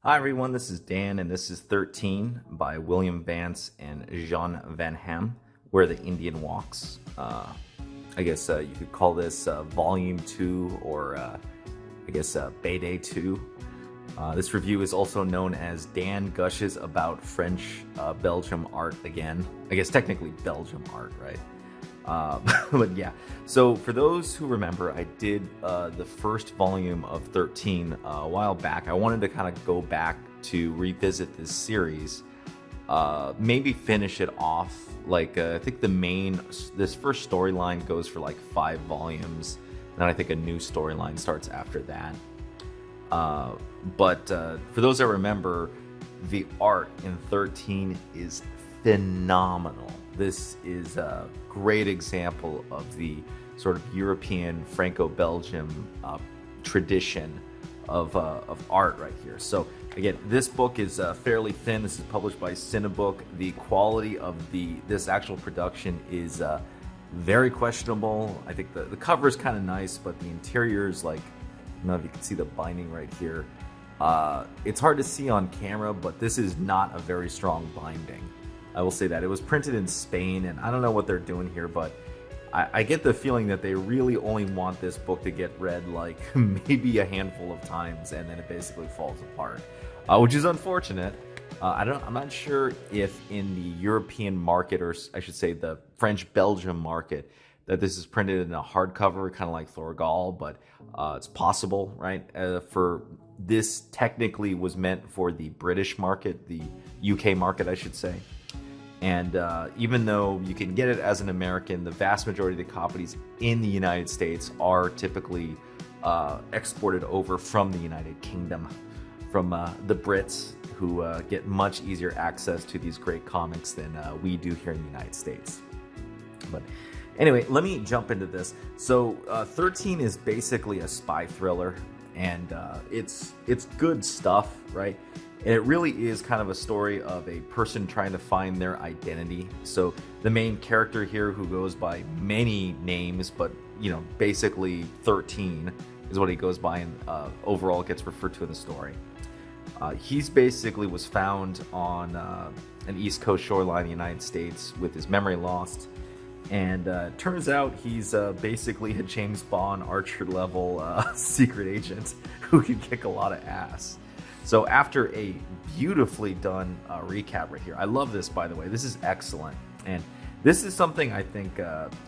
Hi everyone, this is Dan, and this is 13 by William Vance and Jean Van Hamme, Where the Indian Walks. I guess you could call this Volume 2 or Bayday 2. This review is also known as Dan Gushes About French Belgium Art Again. I guess technically Belgium art, right? But yeah, so for those who remember, I did the first volume of 13 a while back. I wanted to kind of go back to revisit this series, maybe finish it off. Like I think this first storyline goes for like 5 volumes, then I think a new storyline starts after that. But for those that remember, the art in 13 is phenomenal. This is a great example of the sort of European Franco-Belgium tradition of art right here. So again, this book is fairly thin. This is published by Cinebook. The quality of this actual production is very questionable. I think the cover is kind of nice, but the interior is like, I don't know if you can see the binding right here. It's hard to see on camera, but this is not a very strong binding. I will say that. It was printed in Spain, and I don't know what they're doing here, but I get the feeling that they really only want this book to get read like maybe a handful of times, and then it basically falls apart, which is unfortunate. I'm not sure if in the European market, or I should say the French-Belgium market, that this is printed in a hardcover, kind of like Thorgal, but it's possible, right? For this technically was meant for the British market, the UK market, I should say. And even though you can get it as an American, the vast majority of the copies in the United States are typically exported over from the United Kingdom, from the Brits, who get much easier access to these great comics than we do here in the United States. But anyway, let me jump into this. So 13 is basically a spy thriller, and it's good stuff, right? And it really is kind of a story of a person trying to find their identity. So the main character here, who goes by many names, but basically 13 is what he goes by, and overall gets referred to in the story. He's basically was found on an East Coast shoreline in the United States with his memory lost. And turns out he's basically a James Bond Archer level secret agent who can kick a lot of ass. So after a beautifully done recap right here, I love this, by the way. This is excellent. And this is something I think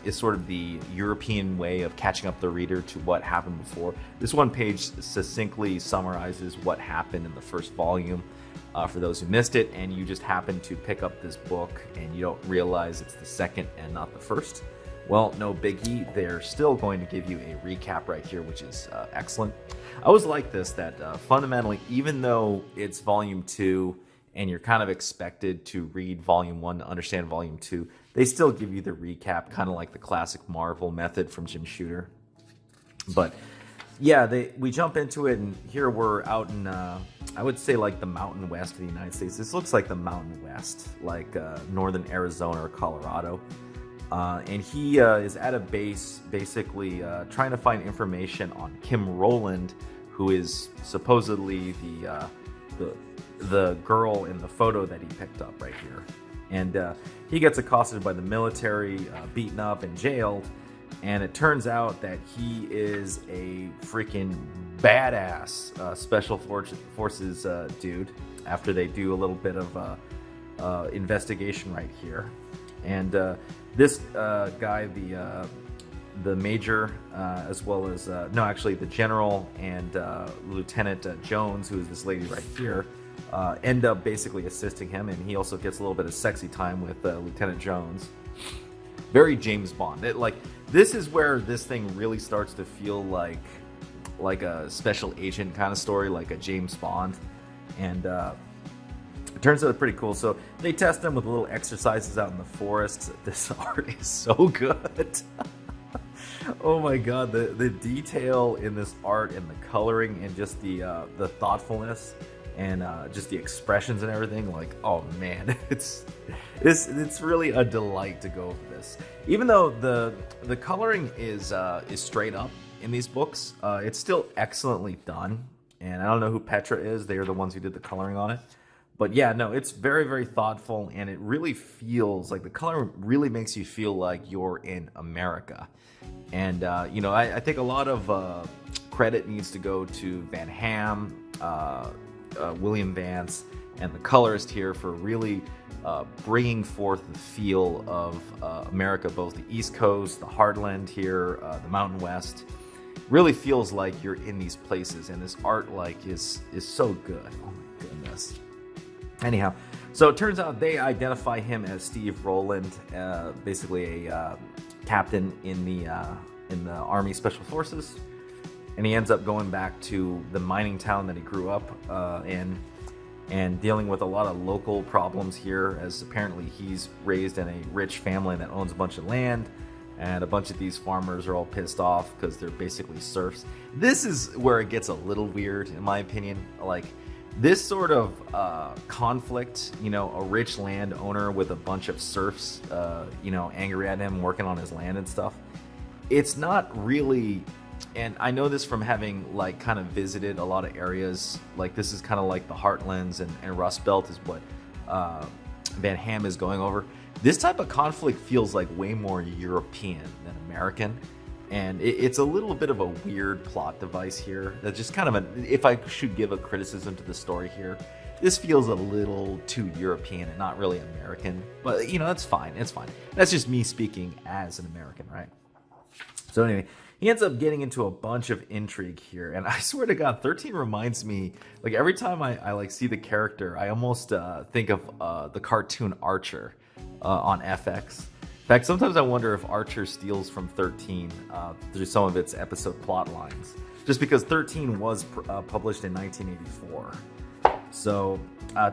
is sort of the European way of catching up the reader to what happened before. This one page succinctly summarizes what happened in the first volume for those who missed it, and you just happen to pick up this book and you don't realize it's the second and not the first. Well, no biggie. They're still going to give you a recap right here, which is excellent. I always like this, that fundamentally, even though it's volume 2 and you're kind of expected to read volume 1 to understand volume 2, they still give you the recap, kind of like the classic Marvel method from Jim Shooter. But yeah, we jump into it, and here we're out in, I would say, like the Mountain West of the United States. This looks like the Mountain West, like northern Arizona or Colorado. And he is at a base, basically trying to find information on Kim Rowland, who is supposedly the girl in the photo that he picked up right here. And he gets accosted by the military, beaten up and jailed. And it turns out that he is a freaking badass Special Forces dude, after they do a little bit of investigation right here. And this guy, the major, as well as the general and Lieutenant Jones, who is this lady right here, end up basically assisting him, and he also gets a little bit of sexy time with Lieutenant Jones. Very James Bond. This is where this thing really starts to feel like a special agent kind of story, like a James Bond, and it turns out pretty cool. So they test them with little exercises out in the forest. This art is so good. Oh my god, the detail in this art and the coloring and just the thoughtfulness and just the expressions and everything. Like, oh man, it's really a delight to go over this. Even though the coloring is straight up in these books, it's still excellently done. And I don't know who Petra is. They are the ones who did the coloring on it. But yeah, no, it's very, very thoughtful, and it really feels like the color really makes you feel like you're in America. And, I think a lot of credit needs to go to Van Hamme, William Vance, and the colorist here for really bringing forth the feel of America, both the East Coast, the Heartland here, the Mountain West. Really feels like you're in these places, and this art is so good. Oh my goodness. Anyhow, so it turns out they identify him as Steve Rowland, basically a captain in the Army Special Forces, and he ends up going back to the mining town that he grew up in, and dealing with a lot of local problems here, as apparently he's raised in a rich family that owns a bunch of land, and a bunch of these farmers are all pissed off because they're basically serfs. This is where it gets a little weird, in my opinion. Like, this sort of conflict, a rich landowner with a bunch of serfs, angry at him working on his land and stuff. It's not really, and I know this from having kind of visited a lot of areas. Like, this is kind of like the Heartlands and Rust Belt is what Van Hamme is going over. This type of conflict feels like way more European than American. And it's a little bit of a weird plot device here. That's just kind of if I should give a criticism to the story here, this feels a little too European and not really American. But, that's fine. It's fine. That's just me speaking as an American, right? So anyway, he ends up getting into a bunch of intrigue here. And I swear to God, 13 reminds me, every time I see the character, I almost think of the cartoon Archer on FX. In fact, sometimes I wonder if Archer steals from 13 through some of its episode plot lines, just because 13 was published in 1984. So,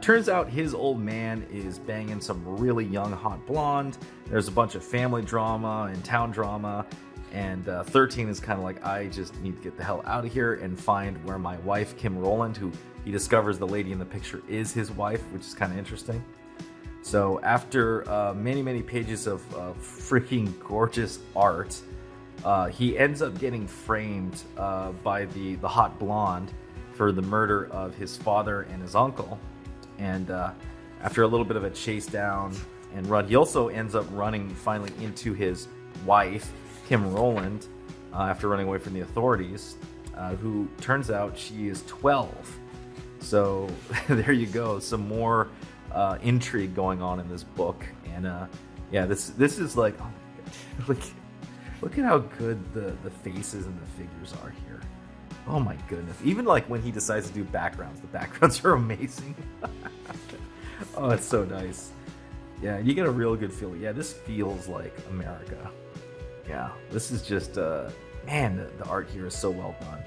turns out his old man is banging some really young, hot blonde. There's a bunch of family drama and town drama, and 13 is kind of like, I just need to get the hell out of here and find where my wife, Kim Rowland, who he discovers the lady in the picture is his wife, which is kind of interesting. So after many, many pages of freaking gorgeous art, he ends up getting framed by the hot blonde for the murder of his father and his uncle. And after a little bit of a chase down and run, he also ends up running finally into his wife, Kim Rowland, after running away from the authorities, who turns out she is 12. So there you go, some more intrigue going on in this book. And this is like, oh my God, look at how good the faces and the figures are here. Oh my goodness. Even when he decides to do backgrounds, the backgrounds are amazing. Oh, it's so nice. Yeah, you get a real good feeling. Yeah, this feels like America. Yeah, this is just man, the art here is so well done.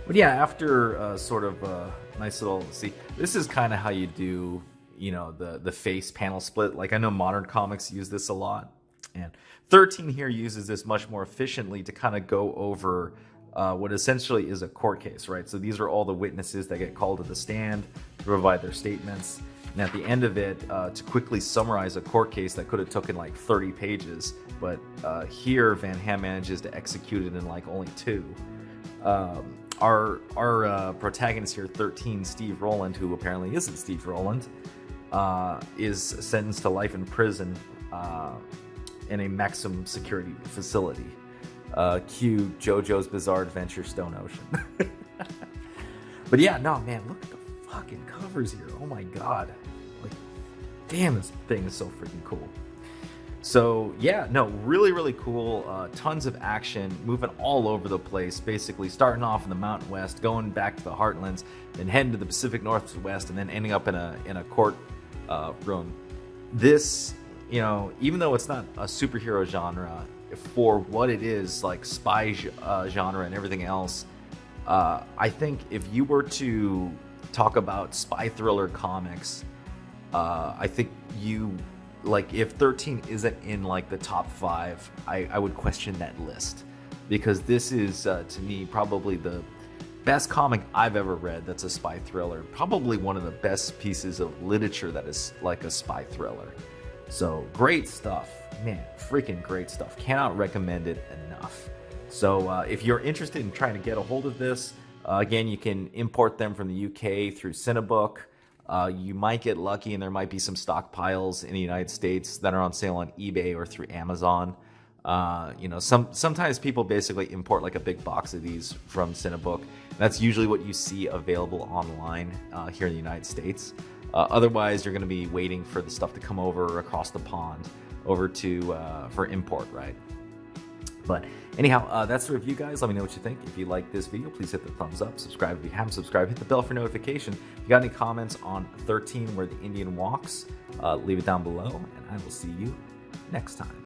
But yeah, after sort of nice little, see, this is kind of how you do, the face panel split. I know modern comics use this a lot, and 13 here uses this much more efficiently to kind of go over what essentially is a court case, right? So these are all the witnesses that get called to the stand to provide their statements, and at the end of it, to quickly summarize a court case that could have taken 30 pages, but here Van Hamme manages to execute it in only 2. Our protagonist here, 13, Steve Rowland, who apparently isn't Steve Rowland, is sentenced to life in prison in a maximum security facility. Cue JoJo's Bizarre Adventure Stone Ocean. But yeah, no, man, look at the fucking covers here. Oh my God. Damn, this thing is so freaking cool. So yeah, no, really, really cool. Tons of action, moving all over the place. Basically, starting off in the Mountain West, going back to the Heartlands, then heading to the Pacific Northwest, and then ending up in a court room. This, even though it's not a superhero genre, for what it is, spy genre and everything else, I think if you were to talk about spy thriller comics, I think if 13 isn't in the top 5, I would question that list, because this is to me probably the best comic I've ever read that's a spy thriller. Probably one of the best pieces of literature that is a spy thriller. So great stuff, man, freaking great stuff. Cannot recommend it enough. So if you're interested in trying to get a hold of this, Again, you can import them from the UK through Cinebook. You might get lucky and there might be some stockpiles in the United States that are on sale on eBay or through Amazon. Sometimes people basically import like a big box of these from Cinebook. That's usually what you see available online here in the United States. Otherwise, you're going to be waiting for the stuff to come over across the pond over to for import, right? But anyhow, that's the review, guys. Let me know what you think. If you like this video, please hit the thumbs up. Subscribe if you haven't subscribed. Hit the bell for notification. If you got any comments on 13, where the Indian walks, leave it down below, and I will see you next time.